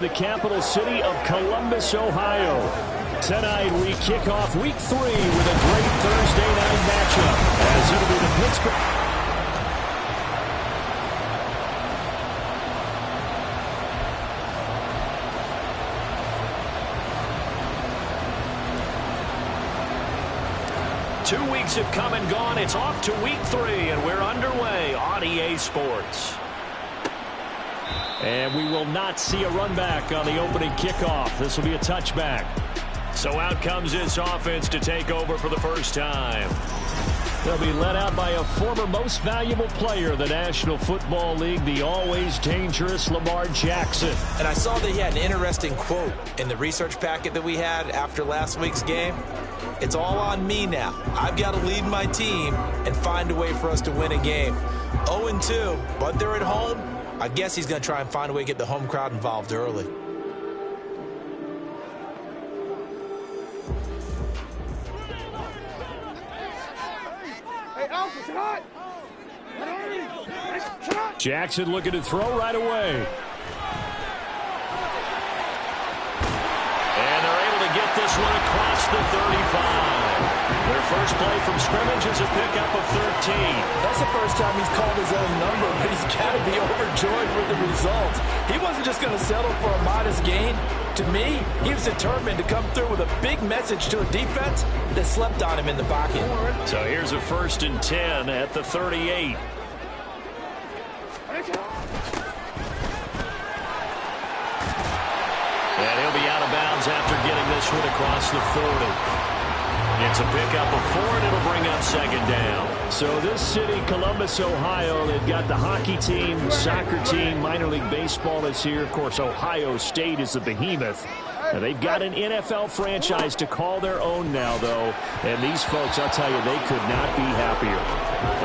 The capital city of Columbus, Ohio. Tonight we kick off week 3 with a great Thursday night matchup as it'll be the Pittsburgh. Two weeks have come and gone. It's off to week 3 and we're underway on EA Sports. And we will not see a run back on the opening kickoff. This will be a touchback. So out comes this offense to take over for the first time. They'll be led out by a former most valuable player of the National Football League, the always dangerous Lamar Jackson. And I saw that he had an interesting quote in the research packet that we had after last week's game. It's all on me now. I've got to lead my team and find a way for us to win a game. 0-2, but they're at home. I guess he's going to try and find a way to get the home crowd involved early. Jackson looking to throw right away. And they're able to get this one across the 35. Their first play from scrimmage is a pickup of 13. That's the first time he's called his own number, but he's got to be overjoyed with the results. He wasn't just going to settle for a modest gain. To me, he was determined to come through with a big message to a defense that slept on him in the pocket. So here's a 1st and 10 at the 38. And he'll be out of bounds after getting this one across the 40. It's a pickup of 4, and it'll bring up 2nd down. So this city, Columbus, Ohio, they've got the hockey team, soccer team, minor league baseball is here. Of course, Ohio State is the behemoth. Now, they've got an NFL franchise to call their own now, though. And these folks, I'll tell you, they could not be happier.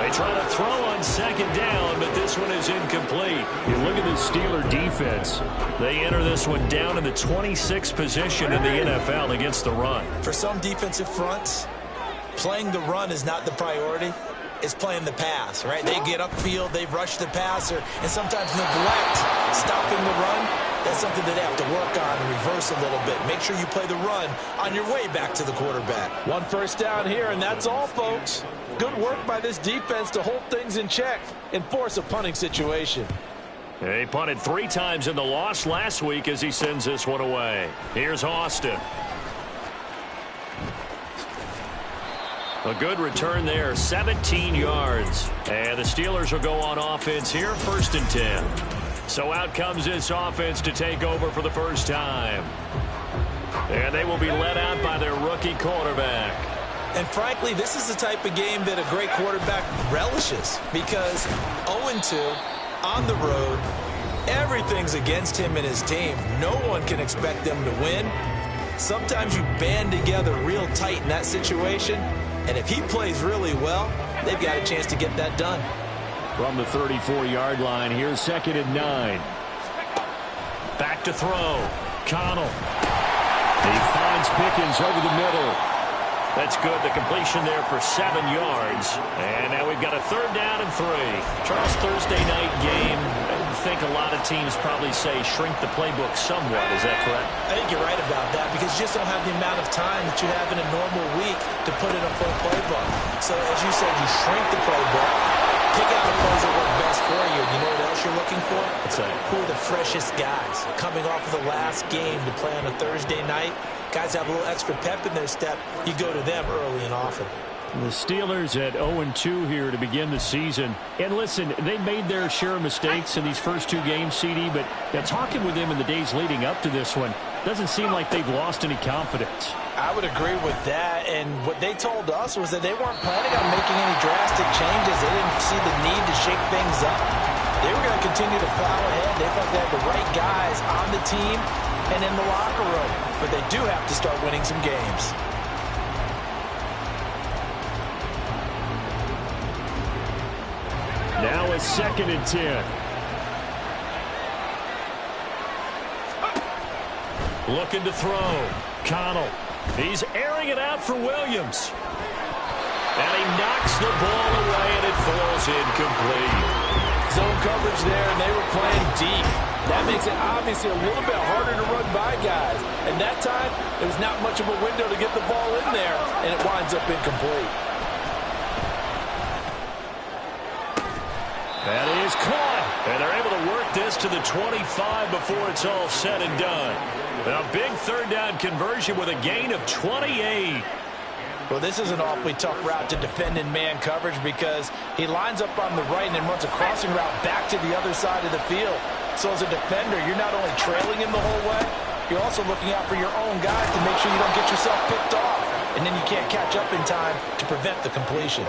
They try to throw on 2nd down, but this one is incomplete. You look at the Steeler defense. They enter this one down in the 26th position in the NFL against the run. For some defensive fronts, playing the run is not the priority. It's playing the pass, right? They get upfield, they rush the passer, and sometimes neglect stopping the run. That's something that they have to work on and reverse a little bit. Make sure you play the run on your way back to the quarterback. 1 first down here, and that's all, folks. Good work by this defense to hold things in check and force a punting situation. He punted 3 times in the loss last week as he sends this one away. Here's Austin. A good return there, 17 yards. And the Steelers will go on offense here, 1st and 10. So out comes this offense to take over for the first time. And they will be led out by their rookie quarterback. And frankly, this is the type of game that a great quarterback relishes, because 0-2 on the road, everything's against him and his team. No one can expect them to win. Sometimes you band together real tight in that situation, and if he plays really well, they've got a chance to get that done. From the 34-yard line, here's 2nd and 9. Back to throw. Connell. He finds Pickens over the middle. That's good. The completion there for 7 yards. And now we've got a 3rd down and 3. Charles, Thursday night game. I think a lot of teams probably say shrink the playbook somewhat. Is that correct? I think you're right about that, because you just don't have the amount of time that you have in a normal week to put in a full playbook. So as you said, you shrink the playbook. Pick out the plays that work best for you. You know what else you're looking for? What's that? Who are the freshest guys coming off of the last game to play on a Thursday night? Guys have a little extra pep in their step. You go to them early and often. The Steelers at 0-2 here to begin the season. And listen, they made their share of mistakes in these first 2 games, CD, but talking with them in the days leading up to this one, doesn't seem like they've lost any confidence. I would agree with that, and what they told us was that they weren't planning on making any drastic changes. They didn't see the need to shake things up. They were going to continue to plow ahead. They felt they had the right guys on the team and in the locker room, but they do have to start winning some games. Now it's 2nd and 10. Looking to throw. Connell. He's airing it out for Williams. And he knocks the ball away, and it falls incomplete. Zone coverage there, and they were playing deep. That makes it obviously a little bit harder to run by guys. And that time, there was not much of a window to get the ball in there, and it winds up incomplete. That is caught. And they're able to work this to the 25 before it's all said and done. A big third down conversion with a gain of 28. Well, this is an awfully tough route to defend in man coverage because he lines up on the right and then runs a crossing route back to the other side of the field. So as a defender, you're not only trailing him the whole way, you're also looking out for your own guys to make sure you don't get yourself picked off. And then you can't catch up in time to prevent the completion.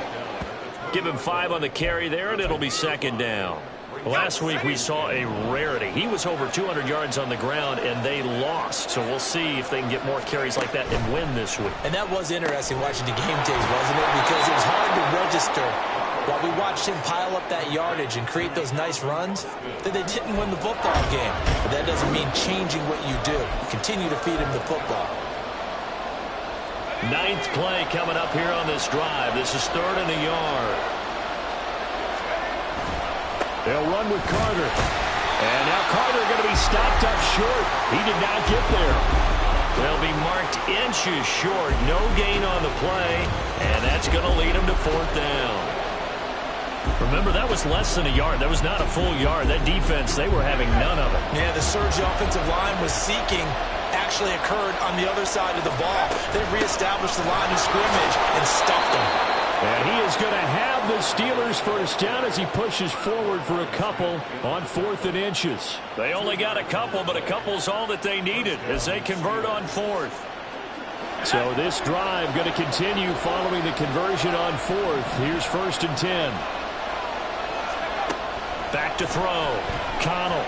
Give him 5 on the carry there, and it'll be second down. Last week we saw a rarity. He was over 200 yards on the ground, and they lost. So we'll see if they can get more carries like that and win this week. And that was interesting watching the game days, wasn't it? Because it was hard to register while we watched him pile up that yardage and create those nice runs that they didn't win the football game. But that doesn't mean changing what you do. Continue to feed him the football. 9th play coming up here on this drive. This is 3rd and a yard. They'll run with Carter. And now Carter going to be stopped up short. He did not get there. They'll be marked inches short. No gain on the play. And that's going to lead him to 4th down. Remember, that was less than a yard. That was not a full yard. That defense, they were having none of it. Yeah, the surge the offensive line was seeking actually occurred on the other side of the ball. They reestablished the line of scrimmage and stuffed them. And he is going to have the Steelers first down as he pushes forward for a couple on 4th and inches. They only got a couple, but a couple's all that they needed as they convert on 4th. So this drive going to continue following the conversion on 4th. Here's 1st and 10. Back to throw. Connell.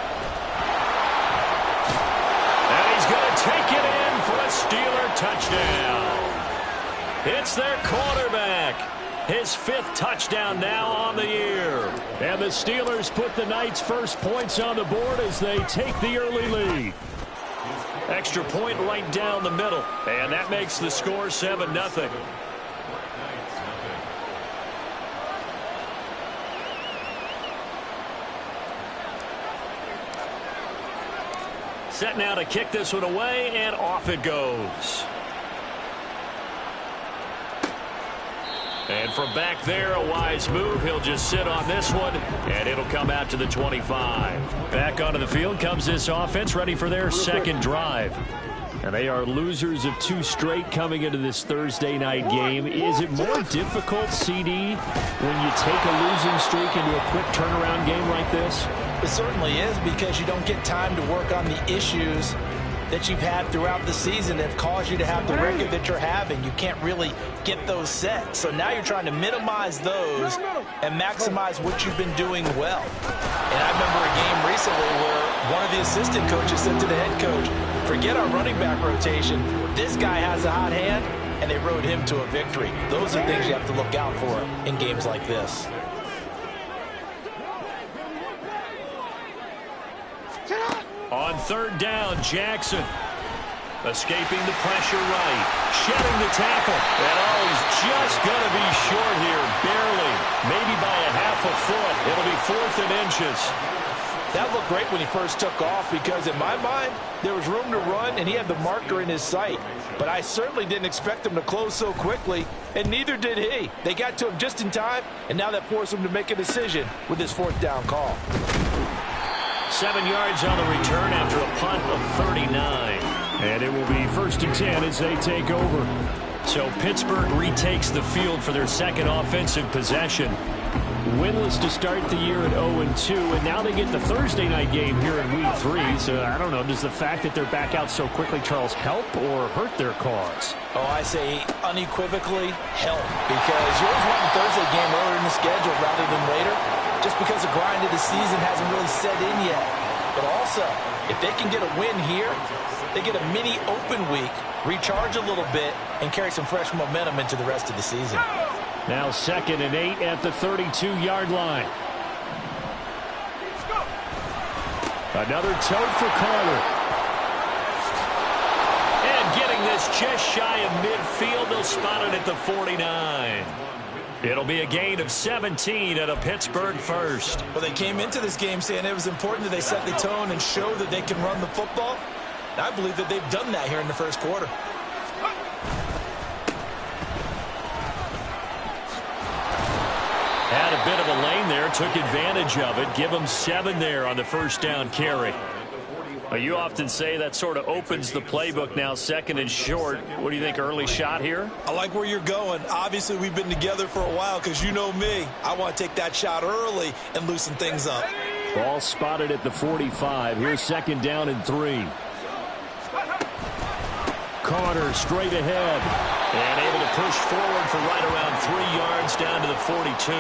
And he's going to take it in for a Steeler touchdown. It's their quarterback. His 5th touchdown now on the year. And the Steelers put the Knights' first points on the board as they take the early lead. Extra point right down the middle. And that makes the score 7-0. Set now to kick this one away, and off it goes. And from back there, a wise move. He'll just sit on this one, and it'll come out to the 25. Back onto the field comes this offense, ready for their second drive. And they are losers of 2 straight coming into this Thursday night game. Is it more difficult, CD, when you take a losing streak into a quick turnaround game like this? It certainly is, because you don't get time to work on the issues that you've had throughout the season that have caused you to have the record that you're having. You can't really get those set. So now you're trying to minimize those and maximize what you've been doing well. And I remember a game recently where one of the assistant coaches said to the head coach, forget our running back rotation. This guy has a hot hand, and they rode him to a victory. Those are things you have to look out for in games like this. On 3rd down, Jackson. Escaping the pressure right. Shedding the tackle. And he's just going to be short here, barely. Maybe by a half a foot. It'll be 4th and inches. That looked great when he first took off, because in my mind, there was room to run and he had the marker in his sight. But I certainly didn't expect him to close so quickly, and neither did he. They got to him just in time, and now that forced him to make a decision with his 4th down call. 7 yards on the return after a punt of 39. And it will be 1st and 10 as they take over. So Pittsburgh retakes the field for their second offensive possession. Winless to start the year at 0-2, and now they get the Thursday night game here in Week 3. So I don't know, does the fact that they're back out so quickly, Charles, help or hurt their cause? Oh, I say unequivocally help, because you always want the Thursday game earlier in the schedule rather than later, just because the grind of the season hasn't really set in yet. But also, if they can get a win here, they get a mini open week, recharge a little bit, and carry some fresh momentum into the rest of the season. Now 2nd and 8 at the 32-yard line. Another tote for Carter. And getting this just shy of midfield, they'll spot it at the 49. It'll be a gain of 17 at a Pittsburgh first. Well, they came into this game saying it was important that they set the tone and show that they can run the football. And I believe that they've done that here in the first quarter. Had a bit of a lane there, took advantage of it. Give them 7 there on the first down carry. You often say that sort of opens the playbook now, second and short. What do you think, early shot here? I like where you're going. Obviously, we've been together for a while because you know me. I want to take that shot early and loosen things up. Ball spotted at the 45. Here's second down and 3. Carter straight ahead. And able to push forward for right around 3 yards down to the 42.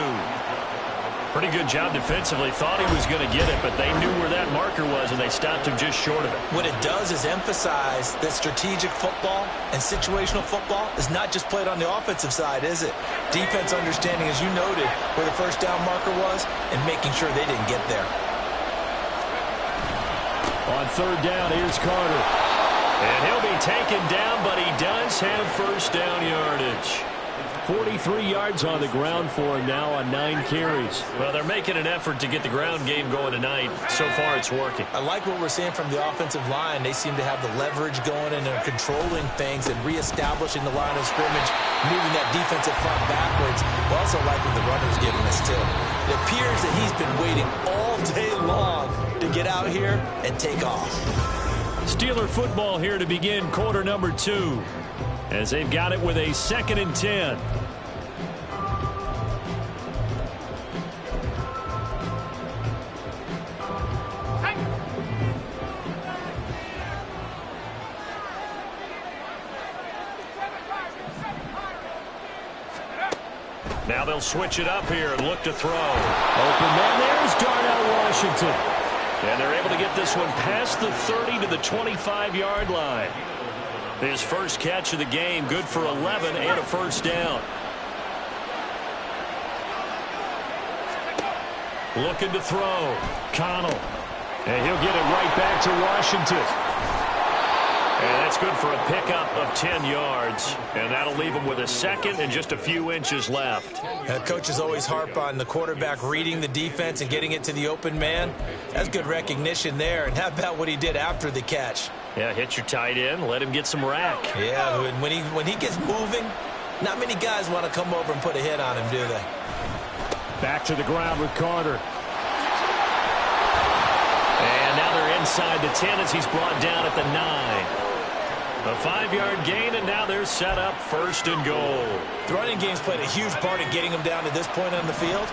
Pretty good job defensively. Thought he was going to get it, but they knew where that marker was, and they stopped him just short of it. What it does is emphasize that strategic football and situational football is not just played on the offensive side, is it? Defense understanding, as you noted, where the first down marker was and making sure they didn't get there. On third down, here's Carter. And he'll be taken down, but he does have first down yardage. 43 yards on the ground for him now on 9 carries. Well, they're making an effort to get the ground game going tonight. So far, it's working. I like what we're seeing from the offensive line. They seem to have the leverage going, and they're controlling things and reestablishing the line of scrimmage, moving that defensive front backwards. I also like what the runner's giving us, too. It appears that he's been waiting all day long to get out here and take off. Steeler football here to begin quarter number 2. As they've got it with a 2nd and 10. Now they'll switch it up here and look to throw. Open man, there's Darnell Washington. And they're able to get this one past the 30 to the 25-yard line. His first catch of the game, good for 11 and a first down. Looking to throw. Connell. And he'll get it right back to Washington. And that's good for a pickup of 10 yards. And that'll leave him with a second and just a few inches left. Coaches always harp on the quarterback reading the defense and getting it to the open man. That's good recognition there. And how about what he did after the catch? Yeah, hit your tight end, let him get some rack. Yeah, when he gets moving, not many guys want to come over and put a hit on him, do they? Back to the ground with Carter. And now they're inside the 10 as he's brought down at the 9. A 5-yard gain, and now they're set up first and goal. The running game's played a huge part in getting them down to this point on the field.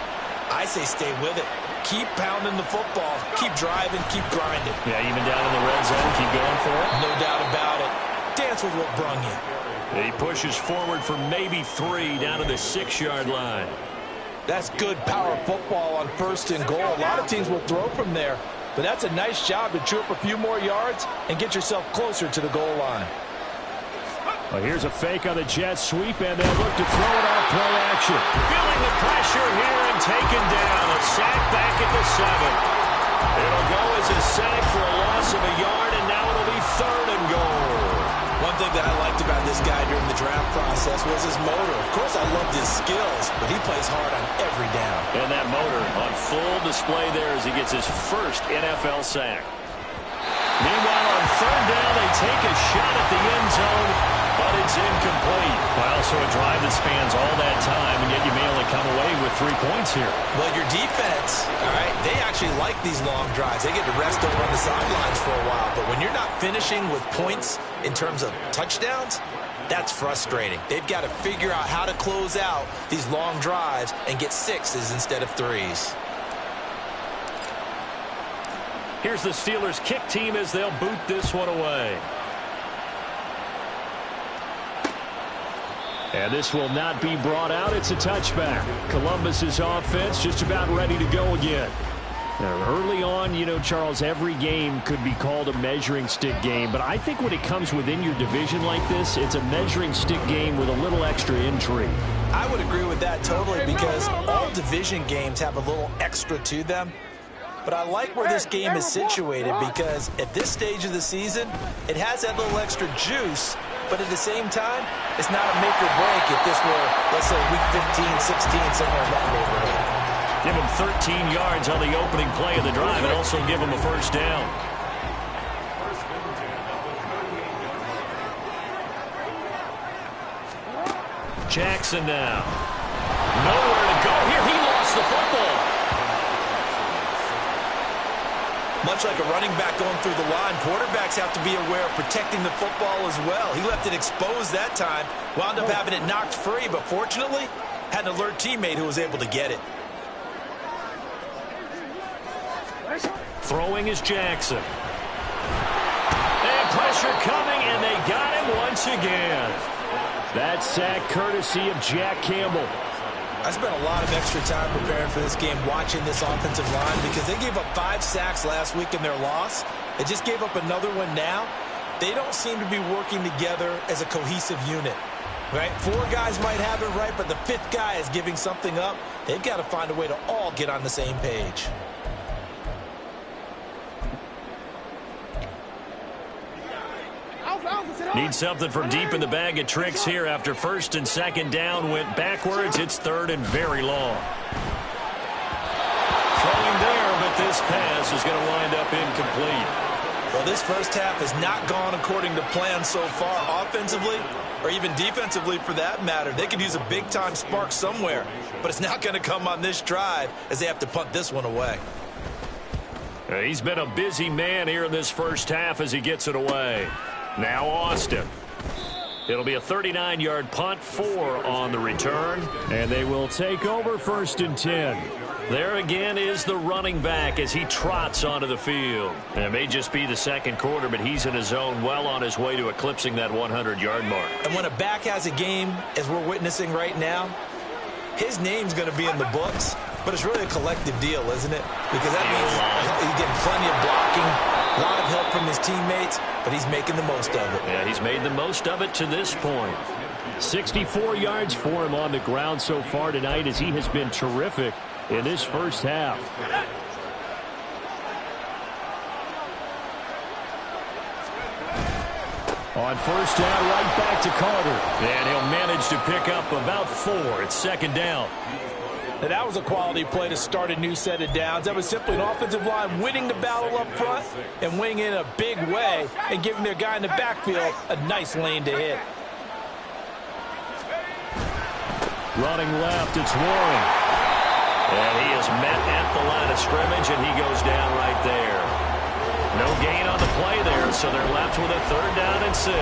I say stay with it. Keep pounding the football. Keep driving. Keep grinding. Yeah, even down in the red zone, keep going for it. No doubt about it. Dance with what brung you. He pushes forward for maybe 3 down to the 6-yard line. That's good power football on first and goal. A lot of teams will throw from there, but that's a nice job to chew up a few more yards and get yourself closer to the goal line. Well, here's a fake on the jet sweep, and they'll look to throw it off play action. Feeling the pressure here and taken down. A sack back at the 7. It'll go as a sack for a loss of a yard, and now it'll be 3rd and goal. One thing that I liked about this guy during the draft process was his motor. Of course, I loved his skills, but he plays hard on every down. And that motor on full display there as he gets his first NFL sack. Meanwhile, on 3rd down, they take a shot at the end zone, but it's incomplete. Well, so a drive that spans all that time, and yet you may only come away with 3 points here. Well, your defense, all right, they actually like these long drives. They get to rest over on the sidelines for a while, but when you're not finishing with points in terms of touchdowns, that's frustrating. They've got to figure out how to close out these long drives and get 6s instead of 3s. Here's the Steelers kick team as they'll boot this one away. And this will not be brought out. It's a touchback. Columbus's offense just about ready to go again. Now, early on, you know, Charles, every game could be called a measuring stick game. But I think when it comes within your division like this, it's a measuring stick game with a little extra intrigue. I would agree with that totally because all division games have a little extra to them. But I like where this game is situated because at this stage of the season, it has that little extra juice But at the same time, it's not a make or break if this were, let's say, week 15, 16, somewhere in that neighborhood. Give him 13 yards on the opening play of the drive and also give him a first down. Jackson now. Nowhere to go here. He lost the football. Much like a running back going through the line, quarterbacks have to be aware of protecting the football as well. He left it exposed that time, wound up having it knocked free, but fortunately, had an alert teammate who was able to get it. Throwing is Jackson. And pressure coming, and they got him once again. That sack courtesy of Jack Campbell. I spent a lot of extra time preparing for this game, watching this offensive line, because they gave up 5 sacks last week in their loss. They just gave up another one now. They don't seem to be working together as a cohesive unit. Right? 4 guys might have it right, but the 5th guy is giving something up. They've got to find a way to all get on the same page. Need something from deep in the bag of tricks here after first and second down went backwards. It's third and very long. Throwing there, but this pass is going to wind up incomplete. Well, this first half has not gone according to plan so far offensively or even defensively for that matter. They could use a big-time spark somewhere, but it's not going to come on this drive as they have to punt this one away. He's been a busy man here in this first half as he gets it away. Now Austin. It'll be a 39-yard punt, 4 on the return, and they will take over first and 10. There again is the running back as he trots onto the field. And it may just be the second quarter, but he's in his zone, well on his way to eclipsing that 100-yard mark. And when a back has a game, as we're witnessing right now, his name's going to be in the books, but it's really a collective deal, isn't it? Because that means he's getting plenty of blocking, a lot of help from his teammates, but he's making the most of it. Yeah, he's made the most of it to this point. 64 yards for him on the ground so far tonight as he has been terrific in this first half. On first down, right back to Carter. And he'll manage to pick up about 4. It's second down. And that was a quality play to start a new set of downs. That was simply an offensive line winning the battle up front and winning in a big way and giving their guy in the backfield a nice lane to hit. Running left, it's Warren. And he is met at the line of scrimmage, and he goes down right there. No gain on the play there, so they're left with a third down and 6.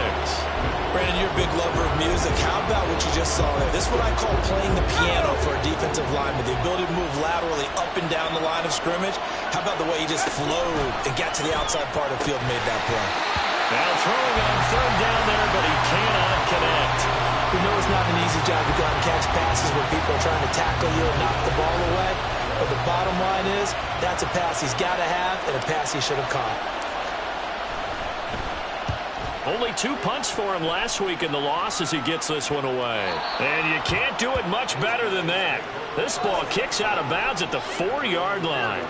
Brandon, you're a big lover of music. How about what you just saw there? This is what I call playing the piano for a defensive lineman, the ability to move laterally up and down the line of scrimmage. How about the way he just flowed and got to the outside part of the field and made that play? Now throwing on third down there, but he cannot connect. We know it's not an easy job to go out and catch passes where people are trying to tackle you and knock the ball away. But the bottom line is, that's a pass he's got to have and a pass he should have caught. Only 2 punts for him last week in the loss as he gets this one away. And you can't do it much better than that. This ball kicks out of bounds at the 4-yard line.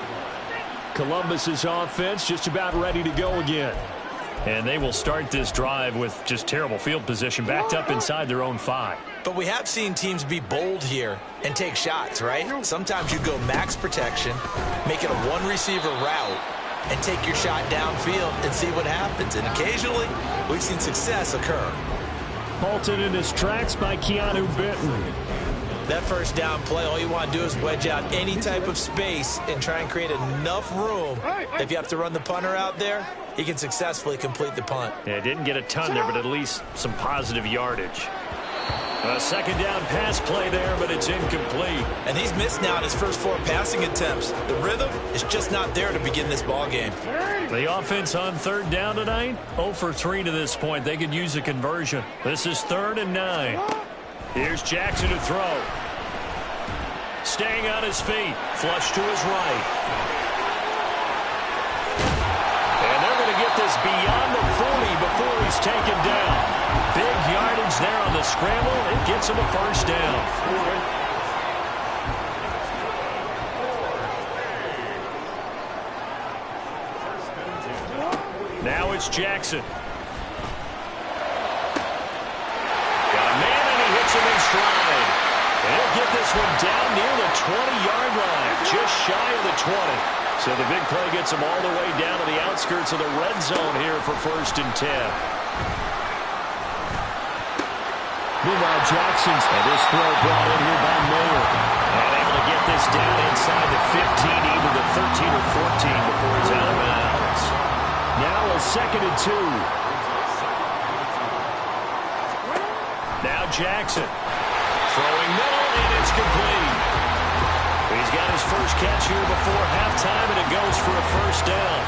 Columbus's offense just about ready to go again. And they will start this drive with just terrible field position, backed up inside their own 5. But we have seen teams be bold here and take shots, right? Sometimes you go max protection, make it a one-receiver route, and take your shot downfield and see what happens. And occasionally, we've seen success occur. Halted in his tracks by Keanu Benton. That first down play, all you want to do is wedge out any type of space and try and create enough room. If you have to run the punter out there, he can successfully complete the punt. Yeah, didn't get a ton there, but at least some positive yardage. A second down pass play there, but it's incomplete. And he's missed now in his first 4 passing attempts. The rhythm is just not there to begin this ball game. The offense on third down tonight, 0 for 3 to this point. They could use a conversion. This is 3rd and 9. Here's Jackson to throw. Staying on his feet. Flush to his right. And they're going to get this beyond the 40 before he's taken down. Big yardage there on the scramble. It gets him a first down. Now it's Jackson. him in stride. And he'll get this one down near the 20-yard line, just shy of the 20. So the big play gets him all the way down to the outskirts of the red zone here for 1st and 10. Meanwhile, Jackson's and this throw brought in here by Miller. And able to get this down inside the 15, either the 13 or 14 before he's out of bounds. Now a 2nd and 2. Now Jackson. Throwing middle, and it's complete. He's got his first catch here before halftime, and it goes for a 1st down.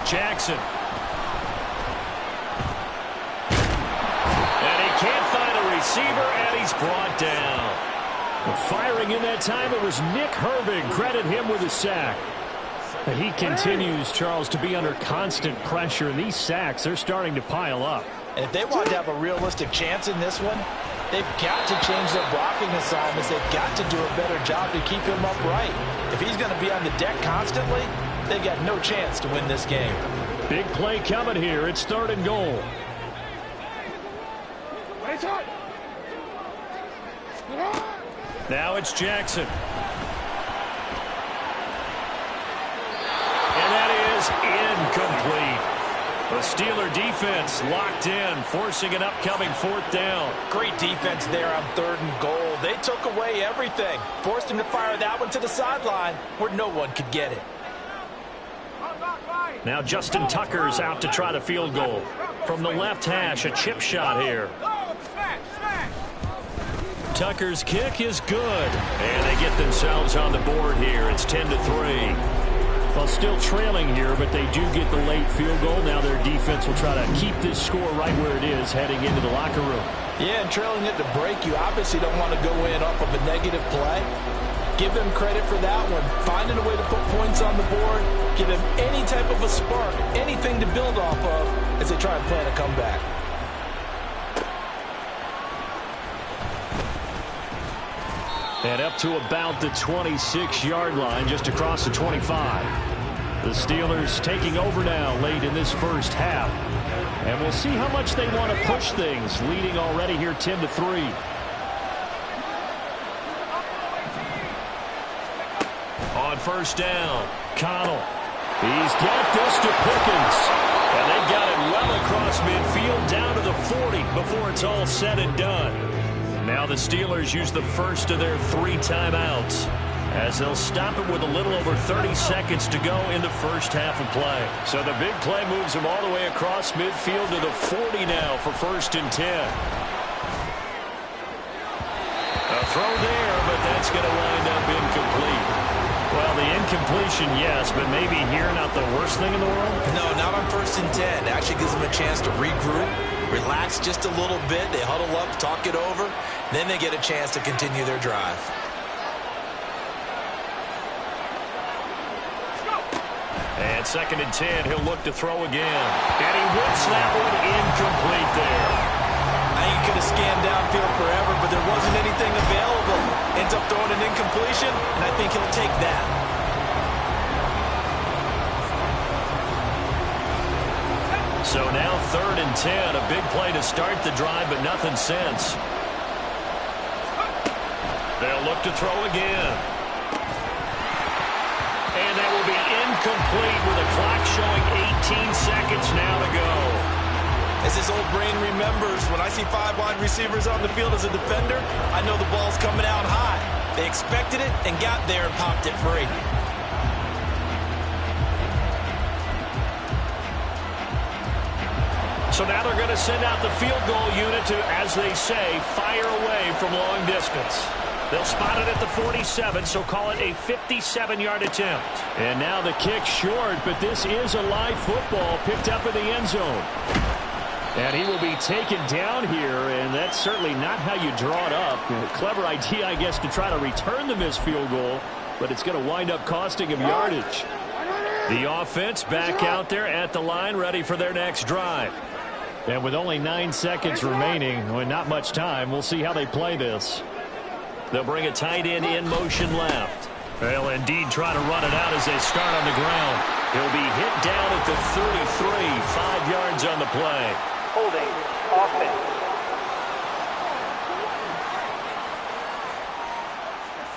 Jackson. And he can't find a receiver, and he's brought down. Firing in that time, it was Nick Herbig. Credit him with a sack. He continues, Charles, to be under constant pressure, and these sacks, they're starting to pile up. And if they want to have a realistic chance in this one, they've got to change their blocking assignments. They've got to do a better job to keep him upright. If he's going to be on the deck constantly, they've got no chance to win this game. Big play coming here. It's 3rd and goal. Now it's Jackson. And that is incomplete. The Steeler defense locked in, forcing an upcoming 4th down. Great defense there on 3rd and goal. They took away everything. Forced him to fire that one to the sideline where no one could get it. Now Justin Tucker's out to try the field goal. From the left hash, a chip shot here. Tucker's kick is good. And they get themselves on the board here. It's 10-3. Well, still trailing here, but they do get the late field goal. Now their defense will try to keep this score right where it is heading into the locker room. Yeah, and trailing it to break, you obviously don't want to go in off of a negative play. Give them credit for that one. Finding a way to put points on the board, give them any type of a spark, anything to build off of as they try and plan a comeback. And up to about the 26-yard line, just across the 25. The Steelers taking over now late in this first half. And we'll see how much they want to push things, leading already here 10-3. On 1st down, Connell. He's got this to Pickens. And they've got it well across midfield down to the 40 before it's all said and done. Now the Steelers use the first of their 3 timeouts as they'll stop it with a little over 30 seconds to go in the first half of play. So the big play moves them all the way across midfield to the 40 now for 1st and 10. A throw there, but that's going to wind up incomplete. Well, the incompletion, yes, but maybe here not the worst thing in the world? No, not on 1st and 10. It actually gives them a chance to regroup, relax just a little bit. They huddle up, talk it over. Then they get a chance to continue their drive. And 2nd and 10, he'll look to throw again. And he whips that one incomplete there. I think he could have scanned downfield forever, but there wasn't anything available. Ends up throwing an incompletion, and I think he'll take that. So now 3rd and 10, a big play to start the drive, but nothing since. They'll look to throw again. And that will be incomplete with a clock showing 18 seconds now to go. As his old brain remembers, when I see 5 wide receivers on the field as a defender, I know the ball's coming out high. They expected it and got there and popped it free. So now they're going to send out the field goal unit to, as they say, fire away from long distance. They'll spot it at the 47, so call it a 57-yard attempt. And now the kick short, but this is a live football picked up in the end zone. And he will be taken down here, and that's certainly not how you draw it up. A clever idea, I guess, to try to return the missed field goal, but it's going to wind up costing him yardage. The offense back out there at the line, ready for their next drive. And with only 9 seconds remaining, and not much time, we'll see how they play this. They'll bring a tight end in motion left. They'll indeed try to run it out as they start on the ground. He'll be hit down at the 33, 5 yards on the play. Holding, offense.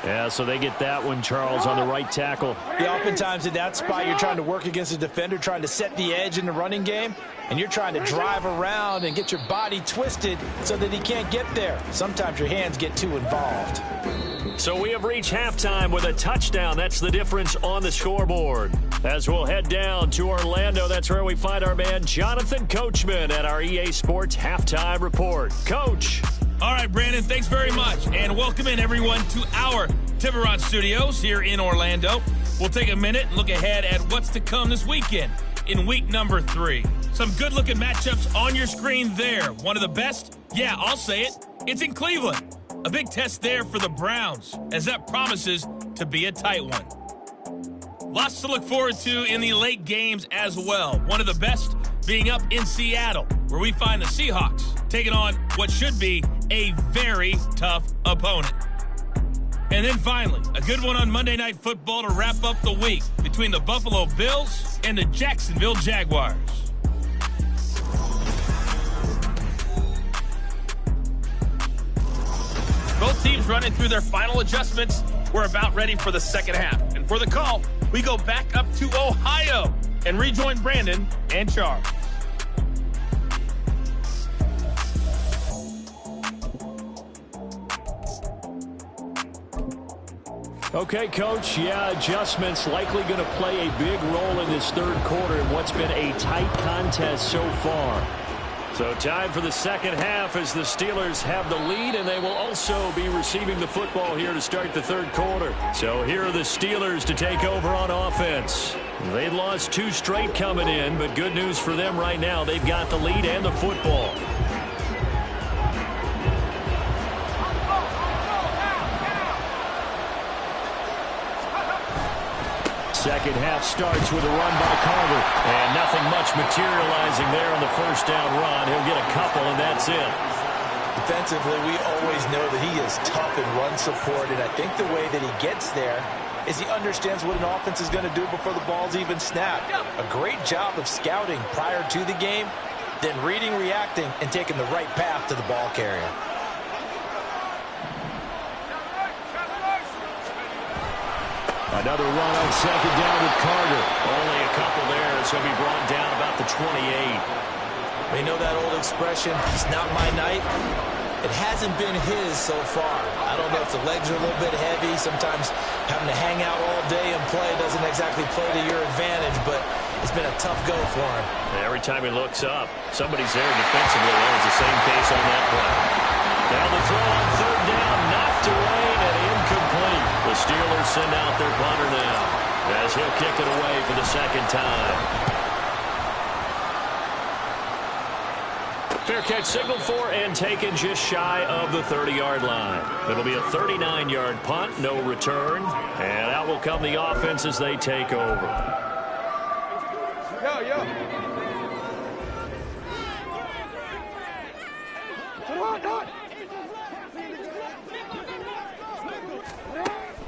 Yeah, so they get that one, Charles, on the right tackle. Yeah, oftentimes in that spot, you're trying to work against a defender, trying to set the edge in the running game, and you're trying to drive around and get your body twisted so that he can't get there. Sometimes your hands get too involved. So we have reached halftime with a touchdown. That's the difference on the scoreboard. As we'll head down to Orlando, that's where we find our man Jonathan Coachman at our EA Sports Halftime Report. Coach. All right, Brandon, thanks very much. And welcome in, everyone, to our Tiburon Studios here in Orlando. We'll take a minute and look ahead at what's to come this weekend in week number 3. Some good-looking matchups on your screen there. One of the best? Yeah, I'll say it. It's in Cleveland. A big test there for the Browns, as that promises to be a tight one. Lots to look forward to in the late games as well. One of the best being up in Seattle, where we find the Seahawks taking on what should be a very tough opponent. And then finally, a good one on Monday Night Football to wrap up the week between the Buffalo Bills and the Jacksonville Jaguars. Both teams running through their final adjustments. We're about ready for the second half. And for the call, we go back up to Ohio and rejoin Brandon and Charles. Okay, Coach, yeah, adjustments likely going to play a big role in this third quarter in what's been a tight contest so far. So time for the second half as the Steelers have the lead, and they will also be receiving the football here to start the third quarter. So here are the Steelers to take over on offense. They'd lost 2 straight coming in, but good news for them right now. They've got the lead and the football. Second half starts with a run by Carter. And nothing much materializing there on the first down run. He'll get a couple, and that's it. Defensively, we always know that he is tough in run support, and I think the way that he gets there is he understands what an offense is going to do before the ball's even snapped. A great job of scouting prior to the game, then reading, reacting, and taking the right path to the ball carrier. Another run on second down with Carter. Only a couple there, so he'll be brought down about the 28. We know that old expression, it's not my night. It hasn't been his so far. I don't know if the legs are a little bit heavy. Sometimes having to hang out all day and play doesn't exactly play to your advantage, but it's been a tough go for him. Every time he looks up, somebody's there defensively. That was the same case on that play. Now the throw on third down, knocked away and incomplete. The Steelers send out their punter now as he'll kick it away for the second time. Fair catch signaled for and taken just shy of the 30-yard line. It'll be a 39-yard punt, no return. And out will come the offense as they take over.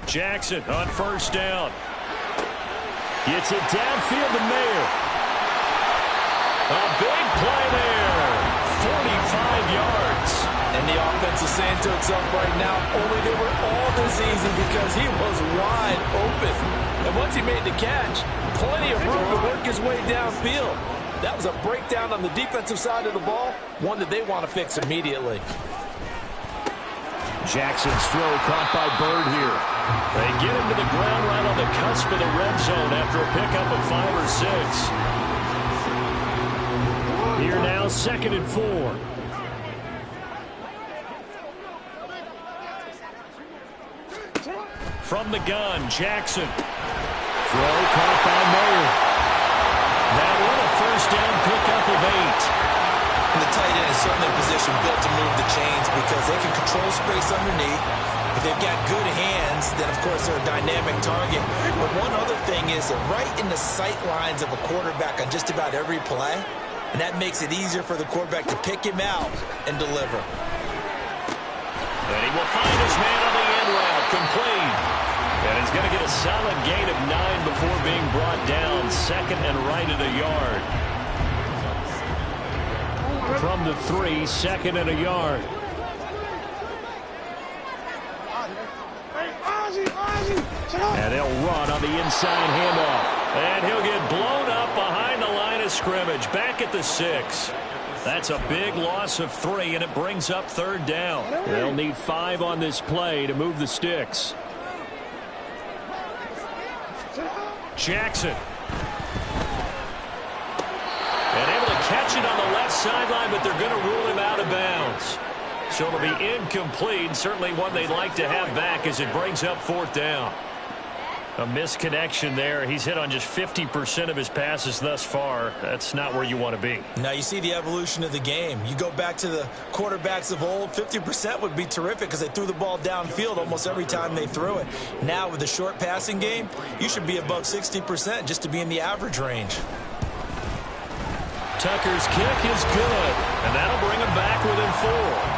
Jackson on first down. Gets it downfield to Mayer. A big play there. 45 yards. And the offense is saying to itself right now, only they were all this easy because he was wide open. And once he made the catch, plenty of room to work his way downfield. That was a breakdown on the defensive side of the ball, one that they want to fix immediately. Jackson's throw caught by Bird here. They get him to the ground right on the cusp of the red zone after a pickup of 5 or 6. Here now, 2nd and 4. From the gun, Jackson. Throw caught by Mayer. That one a first down pickup of 8. And the tight end is certainly in position built to move the chains because they can control space underneath. If they've got good hands, then, of course, they're a dynamic target. But one other thing is they're right in the sight lines of a quarterback on just about every play. And that makes it easier for the quarterback to pick him out and deliver. And he will find his man on the end route, complete. And he's going to get a solid gain of 9 before being brought down. Second and right at a yard. From the 3, second and a yard. And they'll run on the inside handoff. And he'll get blown up behind the line of scrimmage. Back at the 6. That's a big loss of 3, and it brings up third down. They'll need 5 on this play to move the sticks. Jackson. And able to catch it on the left sideline, but they're going to rule him out of bounds. So it'll be incomplete. Certainly one they'd like to have back as it brings up fourth down. A misconnection there. He's hit on just 50% of his passes thus far. That's not where you want to be. Now you see the evolution of the game. You go back to the quarterbacks of old, 50% would be terrific because they threw the ball downfield almost every time they threw it. Now with the short passing game, you should be above 60% just to be in the average range. Tucker's kick is good, and that'll bring him back within 4.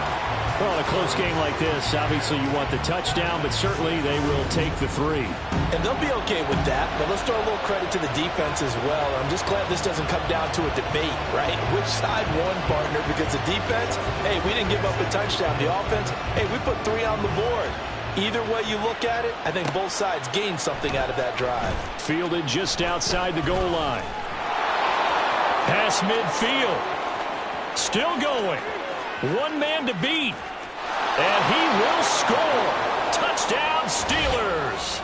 Well, in a close game like this, obviously you want the touchdown, but certainly they will take the 3. And they'll be okay with that, but let's throw a little credit to the defense as well. I'm just glad this doesn't come down to a debate, right? Which side won, partner? Because the defense, hey, we didn't give up a touchdown. The offense, hey, we put 3 on the board. Either way you look at it, I think both sides gained something out of that drive. Fielded just outside the goal line. Pass midfield. Still going. One man to beat. And he will score. Touchdown, Steelers.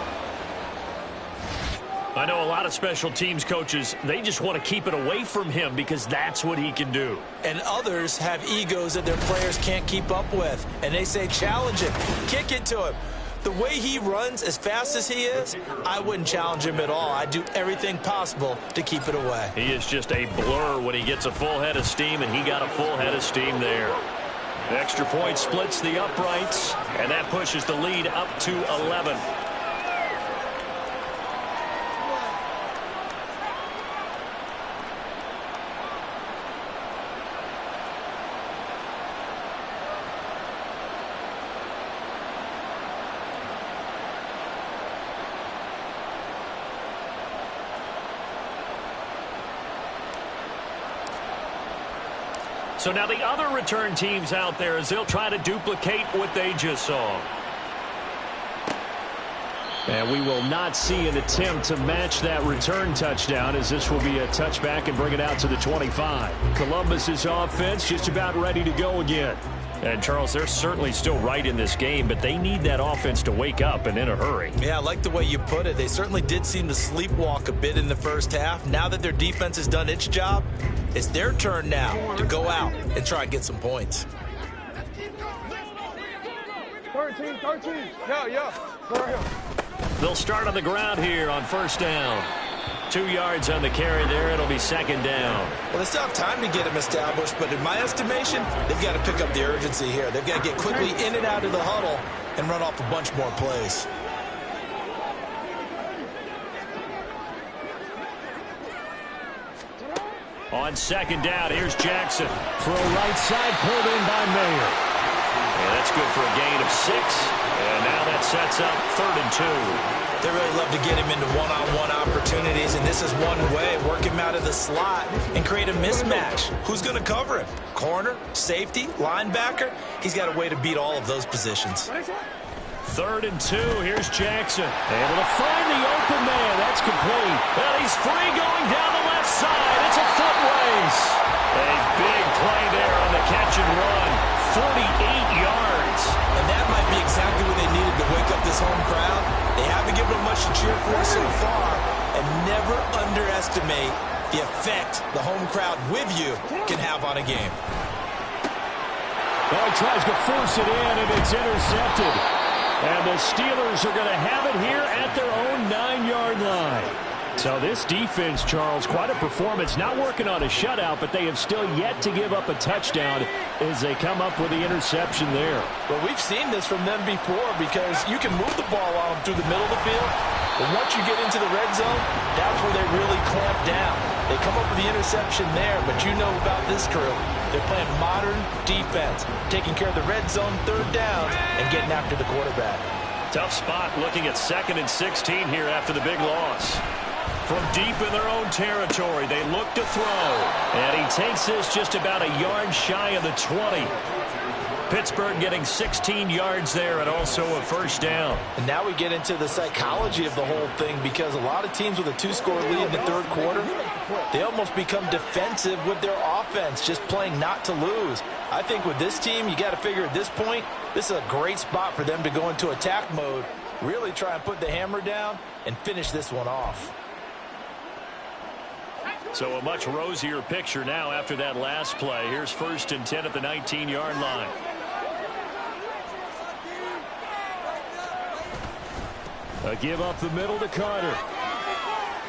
I know a lot of special teams coaches, they just want to keep it away from him because that's what he can do. And others have egos that their players can't keep up with. And they say, challenge him. Kick it to him. The way he runs as fast as he is, I wouldn't challenge him at all. I'd do everything possible to keep it away. He is just a blur when he gets a full head of steam, and he got a full head of steam there. The extra point splits the uprights, and that pushes the lead up to 11. So now the other return teams out there as they'll try to duplicate what they just saw. And we will not see an attempt to match that return touchdown as this will be a touchback and bring it out to the 25. Columbus's offense just about ready to go again. And, Charles, they're certainly still right in this game, but they need that offense to wake up and in a hurry. Yeah, I like the way you put it. They certainly did seem to sleepwalk a bit in the first half. Now that their defense has done its job, it's their turn now to go out and try and get some points. 13. Yeah. They'll start on the ground here on first down. 2 yards on the carry there. It'll be second down. Well, they still have time to get him established, but in my estimation, they've got to pick up the urgency here. They've got to get quickly in and out of the huddle and run off a bunch more plays. On second down, here's Jackson. Throw right side, pulled in by Mayer. And that's good for a gain of 6. And now that sets up 3rd and 2. They really love to get him into one-on-one opportunities, and this is one way. Work him out of the slot and create a mismatch. Who's going to cover him? Corner, safety, linebacker? He's got a way to beat all of those positions. 3rd and 2. Here's Jackson. Able to find the open man. That's complete. Well, he's free going down the left side. It's a foot race. A big play there on the catch and run. 48 yards. And that might be exactly what they needed to wake up this home crowd. They haven't given them much to cheer for so far. And never underestimate the effect the home crowd with you can have on a game. Well, he tries to force it in, and it's intercepted. And the Steelers are going to have it here at their own 9-yard line. So this defense, Charles, quite a performance. Not working on a shutout, but they have still yet to give up a touchdown as they come up with the interception there. Well, we've seen this from them before because you can move the ball on them through the middle of the field. But once you get into the red zone, that's where they really clamp down. They come up with the interception there, but you know about this crew. They're playing modern defense, taking care of the red zone, 3rd down, and getting after the quarterback. Tough spot looking at 2nd and 16 here after the big loss. From deep in their own territory, they look to throw. And he takes this just about a yard shy of the 20. Pittsburgh getting 16 yards there and also a first down. And now we get into the psychology of the whole thing, because a lot of teams with a 2-score lead in the third quarter, they almost become defensive with their offense, just playing not to lose. I think with this team, you got to figure at this point, this is a great spot for them to go into attack mode, really try and put the hammer down and finish this one off. So a much rosier picture now after that last play. Here's 1st and 10 at the 19-yard line. A give up the middle to Carter.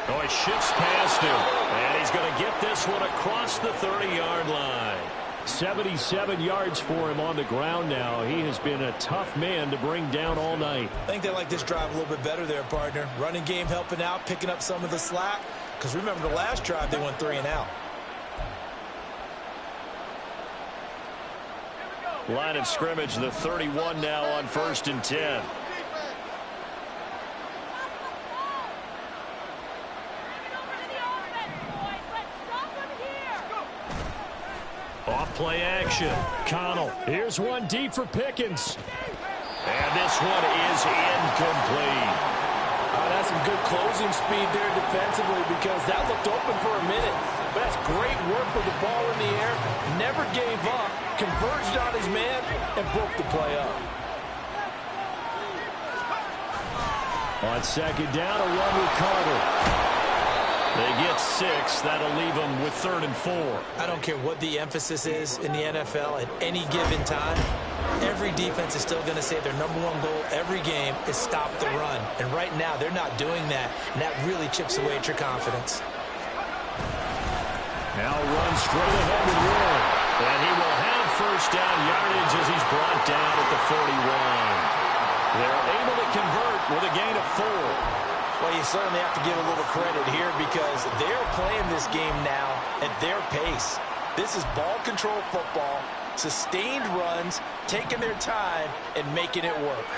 Oh, he shifts past him. And he's going to get this one across the 30-yard line. 77 yards for him on the ground now. He has been a tough man to bring down all night. I think they like this drive a little bit better there, partner. Running game helping out, picking up some of the slack. Because remember, the last drive, they went 3 and out. Line of scrimmage, the 31 now on 1st and 10. Off play action. Connell. Here's one deep for Pickens. And this one is incomplete. That's some good closing speed there defensively, because that looked open for a minute. But that's great work with the ball in the air. Never gave up. Converged on his man and broke the play up. On 2nd down, a run with Carter. They get 6. That'll leave them with 3rd and 4. I don't care what the emphasis is in the NFL at any given time. Every defense is still going to say their #1 goal every game is stop the run. And right now, they're not doing that. And that really chips away at your confidence. Now run straight ahead with Warren. And he will have first down yardage as he's brought down at the 41. They're able to convert with a gain of 4. Well, you certainly have to give a little credit here, because they're playing this game now at their pace. This is ball control football, sustained runs, taking their time and making it work.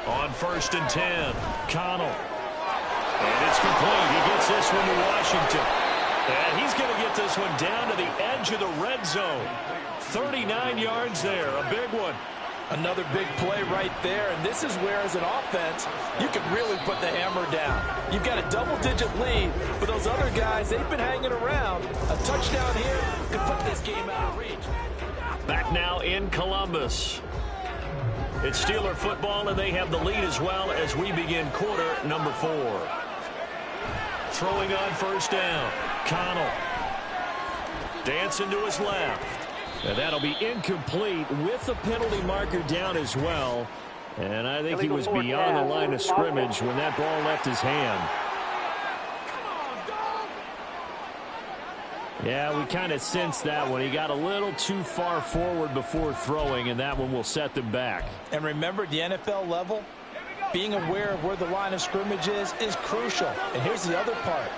On 1st and 10, Connell. And it's complete. He gets this one to Washington. And he's going to get this one down to the edge of the red zone. 39 yards there, a big one. Another big play right there, and this is where, as an offense, you can really put the hammer down. You've got a double-digit lead, but those other guys, they've been hanging around. A touchdown here could put this game out of reach. Back now in Columbus. It's Steeler football, and they have the lead as well as we begin quarter number 4. Throwing on 1st down, Connell. Dancing to his left. And that'll be incomplete with the penalty marker down as well. And I think he was beyond the line of scrimmage when that ball left his hand. Yeah, we kind of sensed that one. He got a little too far forward before throwing, and that one will set them back. And remember, at the NFL level, being aware of where the line of scrimmage is crucial. And here's the other part.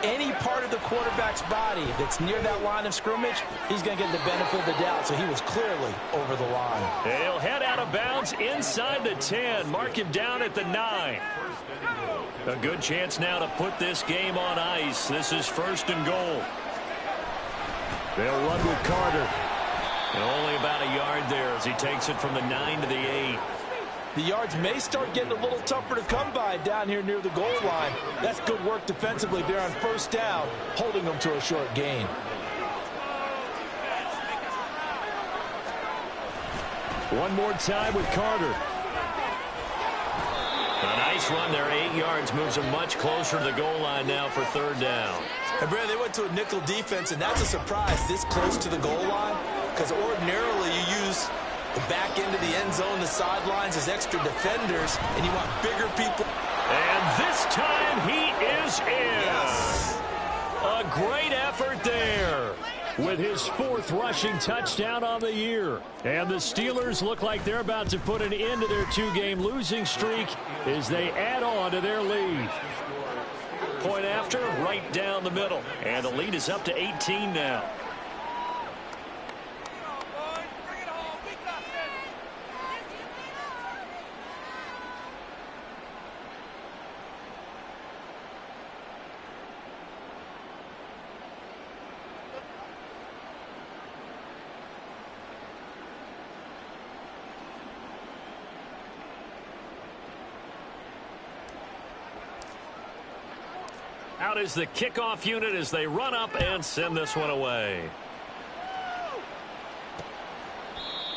Any part of the quarterback's body that's near that line of scrimmage, he's going to get the benefit of the doubt. So he was clearly over the line. He'll head out of bounds inside the 10. Mark him down at the 9. A good chance now to put this game on ice. This is 1st and goal. They'll run with Carter. And only about a yard there as he takes it from the 9 to the 8. The yards may start getting a little tougher to come by down here near the goal line. That's good work defensively there on 1st down, holding them to a short gain. One more time with Carter. A nice run there, 8 yards, moves him much closer to the goal line now for 3rd down. And Brad, they went to a nickel defense, and that's a surprise this close to the goal line, because ordinarily you use the back end of the end zone, the sidelines as extra defenders, and you want bigger people. And this time he is in. Yes. A great effort there with his 4th rushing touchdown on the year. And the Steelers look like they're about to put an end to their 2-game losing streak as they add on to their lead. Point after, right down the middle. And the lead is up to 18 now. Out is the kickoff unit as they run up and send this one away.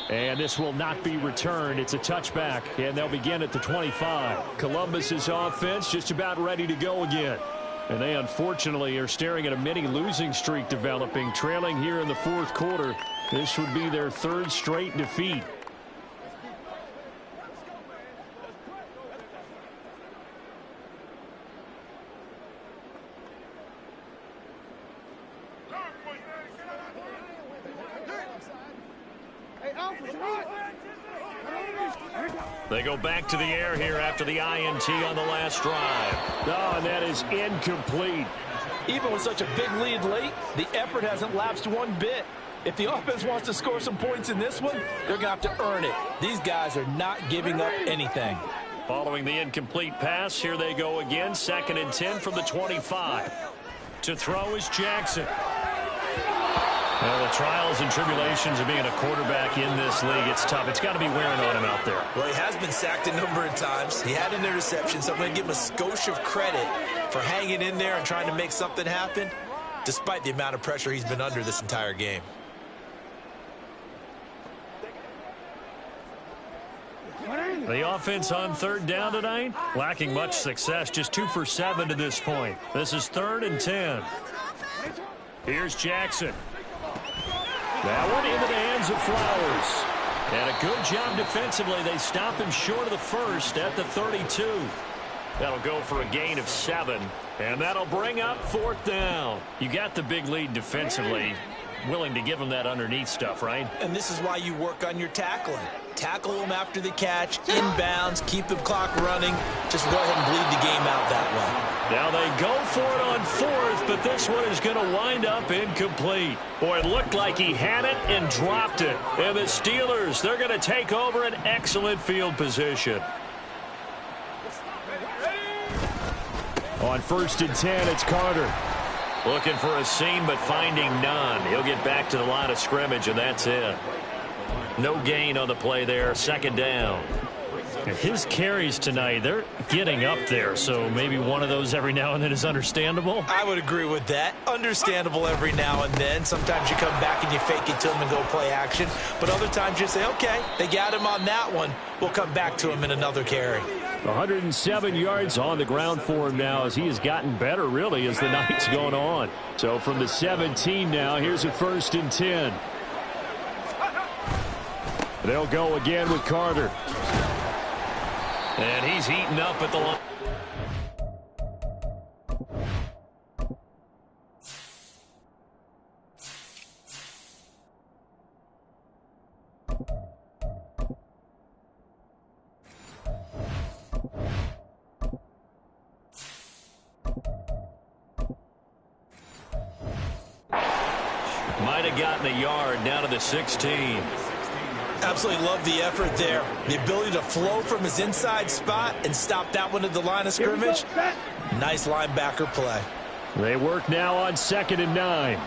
And this will not be returned. It's a touchback, and they'll begin at the 25. Columbus's offense just about ready to go again. And they unfortunately are staring at a mini losing streak developing, trailing here in the fourth quarter. This would be their third straight defeat. They go back to the air here after the INT on the last drive. Oh, and that is incomplete. Even with such a big lead late, the effort hasn't lapsed one bit. If the offense wants to score some points in this one, they're going to have to earn it. These guys are not giving up anything. Following the incomplete pass, here they go again. 2nd and 10 from the 25. To throw is Jackson. Well, the trials and tribulations of being a quarterback in this league, it's tough. It's got to be wearing on him out there. Well, he has been sacked a number of times. He had an interception, so I'm going to give him a skosh of credit for hanging in there and trying to make something happen, despite the amount of pressure he's been under this entire game. The offense on 3rd down tonight, lacking much success, just 2 for 7 to this point. This is 3rd and 10. Here's Jackson. That one into the hands of Flowers. And a good job defensively. They stop him short of the first at the 32. That'll go for a gain of 7. And that'll bring up 4th down. You got the big lead defensively. Willing to give him that underneath stuff, right? And this is why you work on your tackling. Tackle them after the catch, inbounds, keep the clock running. Just go ahead and bleed the game out that way. Now they go for it on 4th, but this one is going to wind up incomplete. Boy, it looked like he had it and dropped it. And the Steelers, they're going to take over an excellent field position. On 1st and 10, it's Carter. Looking for a seam, but finding none. He'll get back to the line of scrimmage, and that's it. No gain on the play there. 2nd down. And his carries tonight, they're getting up there, so maybe one of those every now and then is understandable. I would agree with that. Understandable every now and then. Sometimes you come back and you fake it to him and go play action. But other times you say, okay, they got him on that one. We'll come back to him in another carry. 107 yards on the ground for him now as he has gotten better, really, as the night's going on. So from the 17 now, here's a 1st and 10. They'll go again with Carter. And he's heating up at the line. Might have gotten a yard down to the 16. Absolutely love the effort there. The ability to flow from his inside spot and stop that one at the line of scrimmage. Nice linebacker play. They work now on 2nd and 9.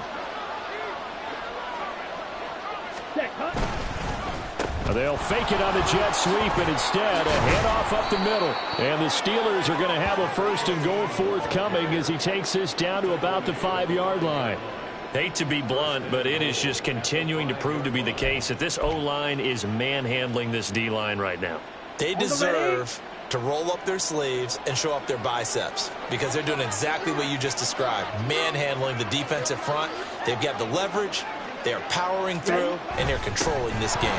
They'll fake it on the jet sweep, and instead a handoff up the middle. And the Steelers are going to have a 1st and goal forthcoming as he takes this down to about the 5-yard line. Hate to be blunt, but it is just continuing to prove to be the case that this O-line is manhandling this D-line right now. They deserve to roll up their sleeves and show up their biceps because they're doing exactly what you just described, manhandling the defensive front. They've got the leverage, they're powering through, and they're controlling this game.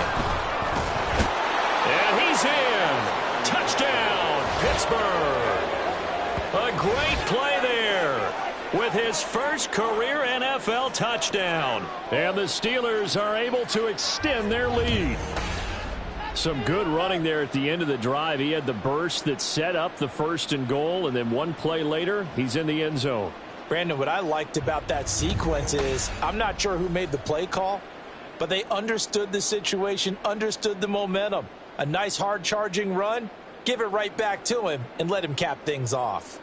And he's in. Touchdown, Pittsburgh. A great play there with his first career NFL touchdown. And the Steelers are able to extend their lead. Some good running there at the end of the drive. He had the burst that set up the 1st and goal, and then one play later, he's in the end zone. Brandon, what I liked about that sequence is I'm not sure who made the play call, but they understood the situation, understood the momentum. A nice hard-charging run, give it right back to him, and let him cap things off.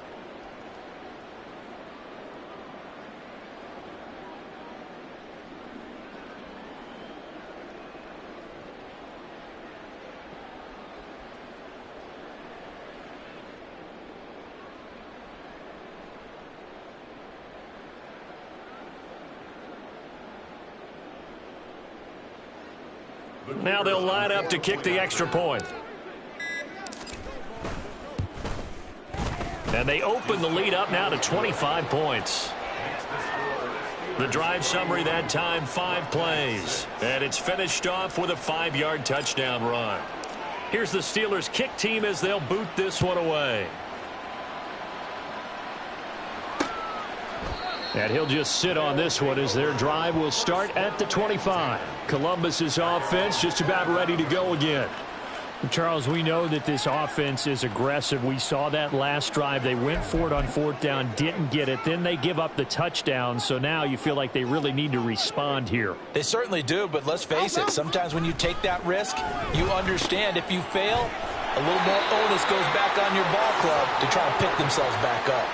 Now they'll line up to kick the extra point. And they open the lead up now to 25 points. The drive summary that time, 5 plays. And it's finished off with a 5-yard touchdown run. Here's the Steelers' kick team as they'll boot this one away. And he'll just sit on this one as their drive will start at the 25. Columbus's offense just about ready to go again. Charles, we know that this offense is aggressive. We saw that last drive. They went for it on 4th down, didn't get it. Then they give up the touchdown. So now you feel like they really need to respond here. They certainly do, but let's face it. Sometimes when you take that risk, you understand if you fail, a little more onus goes back on your ball club to try and pick themselves back up.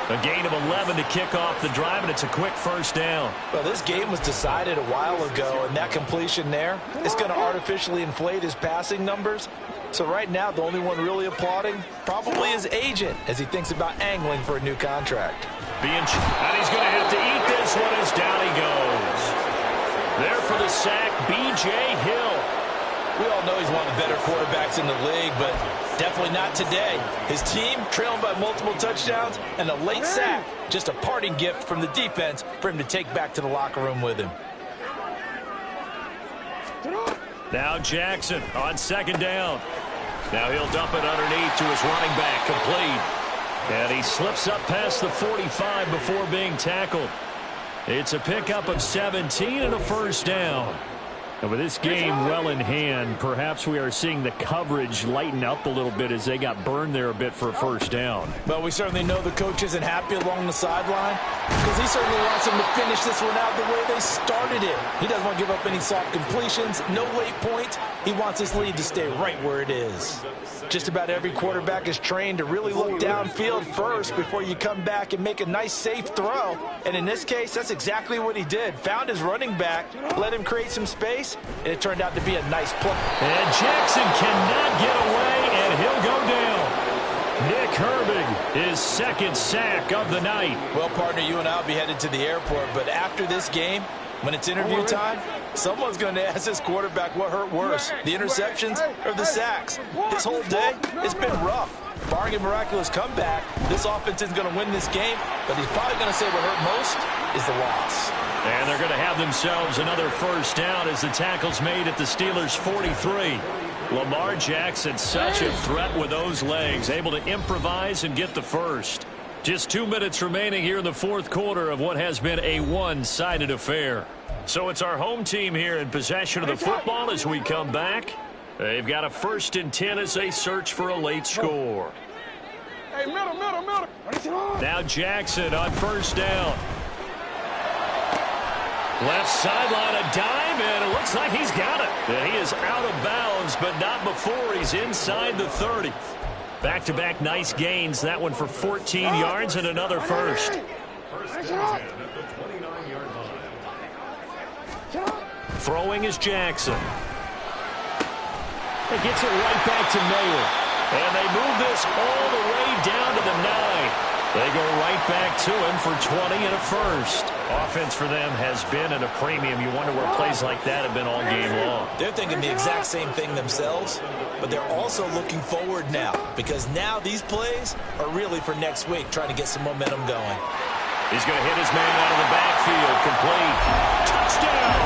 A gain of 11 to kick off the drive, and it's a quick first down. Well, this game was decided a while ago, and that completion there is going to artificially inflate his passing numbers. So right now, the only one really applauding probably his agent as he thinks about angling for a new contract. And he's going to have to eat this one as down he goes. There for the sack, B.J. Hill. We all know he's one of the better quarterbacks in the league, but definitely not today. His team trailing by multiple touchdowns and a late sack. Just a parting gift from the defense for him to take back to the locker room with him. Now Jackson on 2nd down. Now he'll dump it underneath to his running back, complete. And he slips up past the 45 before being tackled. It's a pickup of 17 and a first down. And with this game well in hand, perhaps we are seeing the coverage lighten up a little bit as they got burned there a bit for a first down. Well, we certainly know the coach isn't happy along the sideline because he certainly wants them to finish this one out the way they started it. He doesn't want to give up any soft completions, no late points. He wants his lead to stay right where it is. Just about every quarterback is trained to really look downfield first before you come back and make a nice, safe throw. And in this case, that's exactly what he did. Found his running back, let him create some space, and it turned out to be a nice play. And Jackson cannot get away, and he'll go down. Nick Herbig, his 2nd sack of the night. Well, partner, you and I will be headed to the airport, but after this game, when it's interview time, someone's going to ask this quarterback what hurt worse, the interceptions or the sacks. This whole day, it's been rough. Barring a miraculous comeback, this offense isn't going to win this game, but he's probably going to say what hurt most is the loss. And they're going to have themselves another first down as the tackle's made at the Steelers' 43. Lamar Jackson, such a threat with those legs, able to improvise and get the first. Just 2 minutes remaining here in the 4th quarter of what has been a one-sided affair. So it's our home team here in possession of the football as we come back. They've got a 1st and 10 as they search for a late score. Hey, middle. Now Jackson on 1st down. Left sideline, a dive, and it looks like he's got it. And he is out of bounds, but not before he's inside the 30. Back-to-back nice gains. That one for 14 yards and another first. Throwing is Jackson. It gets it right back to Naylor. And they move this all the way down to the 9. They go right back to him for 20 and a first. Offense for them has been at a premium. You wonder where plays like that have been all game long. They're thinking the exact same thing themselves, but they're also looking forward now because now these plays are really for next week, trying to get some momentum going. He's going to hit his man out of the backfield. Complete. Touchdown!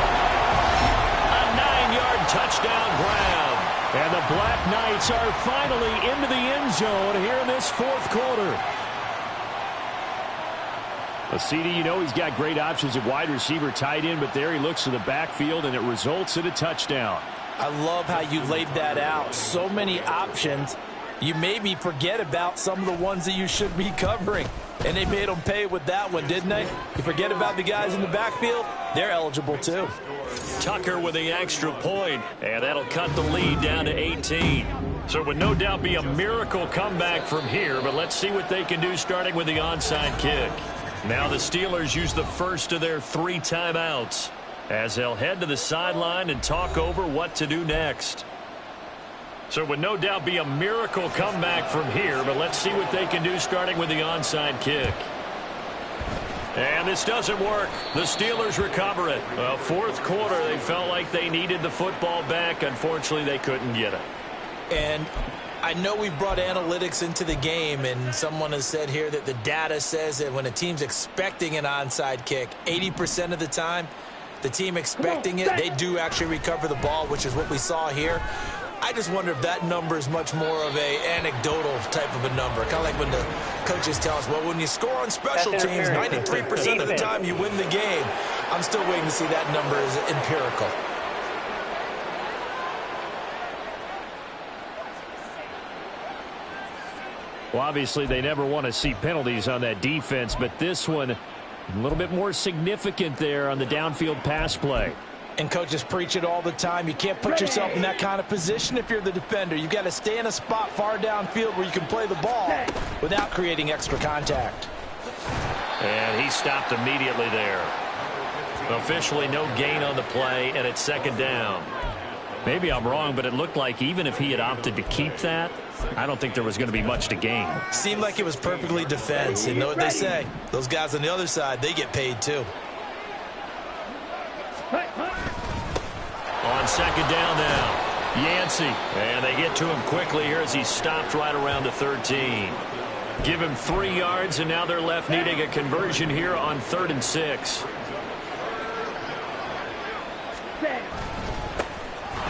A 9-yard touchdown grab. And the Black Knights are finally into the end zone here in this 4th quarter. A CD, you know he's got great options at wide receiver, tight end, but there he looks to the backfield, and it results in a touchdown. I love how you laid that out. So many options. You maybe forget about some of the ones that you should be covering. And they made them pay with that one, didn't they? You forget about the guys in the backfield, they're eligible too. Tucker with the extra point, and that'll cut the lead down to 18. So it would no doubt be a miracle comeback from here, but let's see what they can do starting with the onside kick. Now the Steelers use the first of their 3 timeouts as they'll head to the sideline and talk over what to do next. So it would no doubt be a miracle comeback from here, but let's see what they can do starting with the onside kick. And this doesn't work. The Steelers recover it. Fourth quarter, they felt like they needed the football back. Unfortunately, they couldn't get it. And I know we brought analytics into the game, and someone has said here that the data says that when a team's expecting an onside kick, 80% of the time, the team expecting it, they do actually recover the ball, which is what we saw here. I just wonder if that number is much more of a anecdotal type of a number. Kind of like when the coaches tell us, well, when you score on special teams, 93% of the time you win the game. I'm still waiting to see that number as empirical. Well, obviously, they never want to see penalties on that defense, but this one a little bit more significant there on the downfield pass play. And coaches preach it all the time. You can't put yourself in that kind of position if you're the defender. You've got to stay in a spot far downfield where you can play the ball without creating extra contact. And he stopped immediately there. Officially no gain on the play, and it's second down. Maybe I'm wrong, but it looked like even if he had opted to keep that, I don't think there was going to be much to gain. Seemed like it was perfectly defense. You know what they say? Those guys on the other side, they get paid too. On second down now, Yancey. And they get to him quickly here as he stopped right around the 13. Give him 3 yards, and now they're left needing a conversion here on 3rd and 6.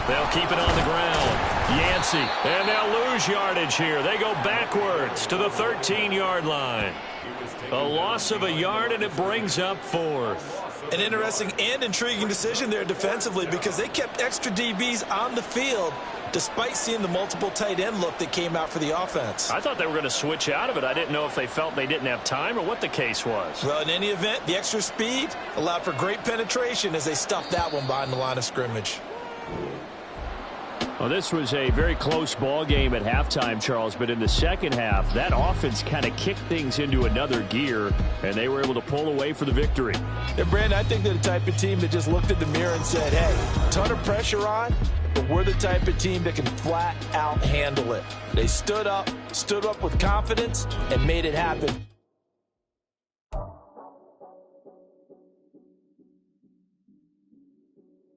They'll keep it on the ground. Yancey, and they'll lose yardage here. They go backwards to the 13-yard line. A loss of a yard, and it brings up 4th. An interesting and intriguing decision there defensively because they kept extra DBs on the field despite seeing the multiple tight end look that came out for the offense. I thought they were going to switch out of it. I didn't know if they felt they didn't have time or what the case was. Well, in any event, the extra speed allowed for great penetration as they stuffed that one behind the line of scrimmage. Well, this was a very close ball game at halftime, Charles, but in the second half, that offense kind of kicked things into another gear, and they were able to pull away for the victory. Yeah, Brandon, I think they're the type of team that just looked in the mirror and said, hey, ton of pressure on, but we're the type of team that can flat out handle it. They stood up with confidence, and made it happen.